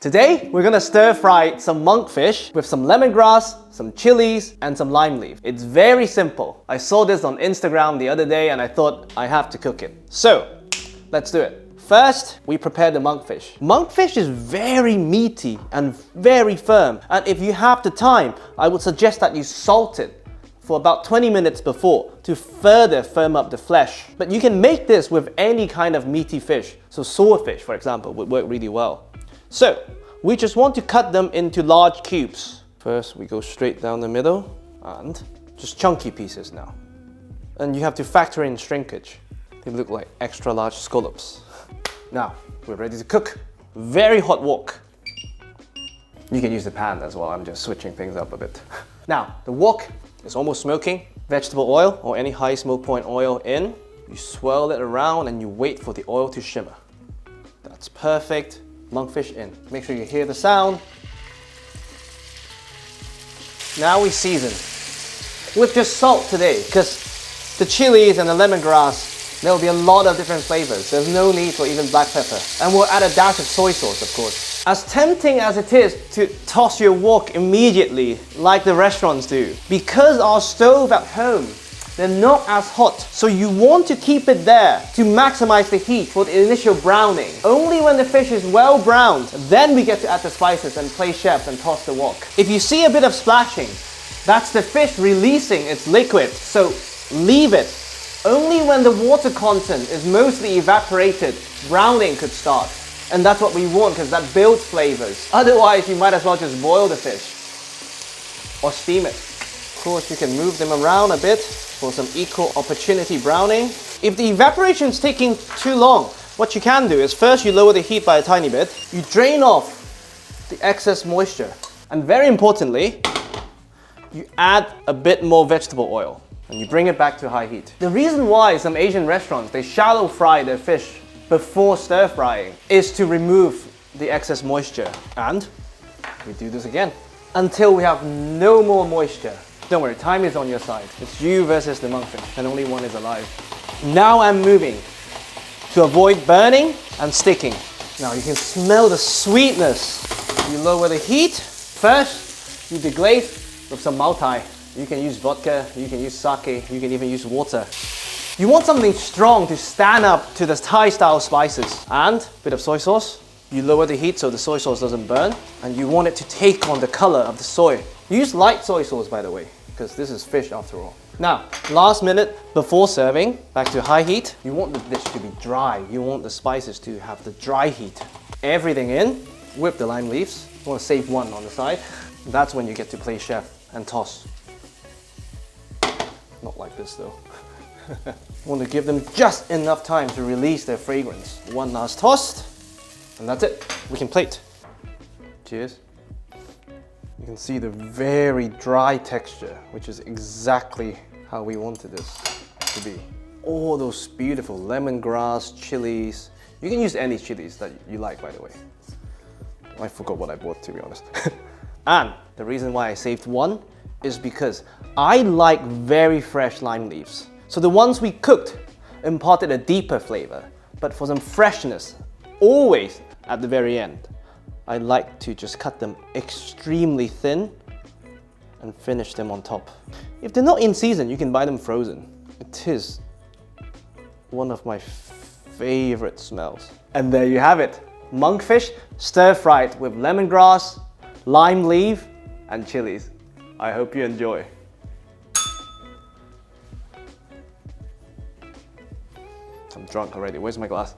Today, we're gonna stir fry some monkfish with some lemongrass, some chilies, and some lime leaf. It's very simple. I saw this on Instagram the other day and I thought I have to cook it. So, let's do it. First, we prepare the monkfish. Monkfish is very meaty and very firm. And if you have the time, I would suggest that you salt it for about 20 minutes before to further firm up the flesh. But you can make this with any kind of meaty fish. So swordfish, for example, would work really well. So, we just want to cut them into large cubes. First, we go straight down the middle and just chunky pieces now. And you have to factor in shrinkage. They look like extra large scallops. Now, we're ready to cook. Very hot wok. You can use the pan as well, I'm just switching things up a bit. Now, the wok is almost smoking. Vegetable oil or any high smoke point oil in. You swirl it around and you wait for the oil to shimmer. That's perfect. Monkfish in. Make sure you hear the sound. Now we season with just salt today, because the chilies and the lemongrass, there will be a lot of different flavors. There's no need for even black pepper. And we'll add a dash of soy sauce, of course. As tempting as it is to toss your wok immediately, like the restaurants do, because our stove at home, they're not as hot, so you want to keep it there to maximize the heat for the initial browning. Only when the fish is well browned, then we get to add the spices and play chef and toss the wok. If you see a bit of splashing, that's the fish releasing its liquid, so leave it. Only when the water content is mostly evaporated, browning could start. And that's what we want, because that builds flavors. Otherwise, you might as well just boil the fish or steam it. Of course, you can move them around a bit for some equal opportunity browning. If the evaporation is taking too long, what you can do is first you lower the heat by a tiny bit, you drain off the excess moisture, and very importantly, you add a bit more vegetable oil and you bring it back to high heat. The reason why some Asian restaurants, they shallow fry their fish before stir frying is to remove the excess moisture. And we do this again until we have no more moisture. Don't worry, time is on your side. It's you versus the monkfish, and only one is alive. Now I'm moving to avoid burning and sticking. Now you can smell the sweetness. You lower the heat. First, you deglaze with some Maotai. You can use vodka, you can use sake, you can even use water. You want something strong to stand up to the Thai style spices. And a bit of soy sauce. You lower the heat so the soy sauce doesn't burn, and you want it to take on the color of the soy. Use light soy sauce, by the way, because this is fish after all. Now, last minute before serving, back to high heat. You want the dish to be dry. You want the spices to have the dry heat. Everything in, whip the lime leaves. You want to save one on the side. That's when you get to play chef and toss. Not like this though. You want to give them just enough time to release their fragrance. One last toss, and that's it. We can plate. Cheers. You can see the very dry texture, which is exactly how we wanted this to be. All those beautiful lemongrass, chilies. You can use any chilies that you like, by the way. I forgot what I bought, to be honest. And the reason why I saved one is because I like very fresh lime leaves. So the ones we cooked imparted a deeper flavor, but for some freshness, always at the very end, I like to just cut them extremely thin and finish them on top. If they're not in season, you can buy them frozen. It is one of my favorite smells. And there you have it. Monkfish stir-fried with lemongrass, lime leaf, and chilies. I hope you enjoy. I'm drunk already. Where's my glass?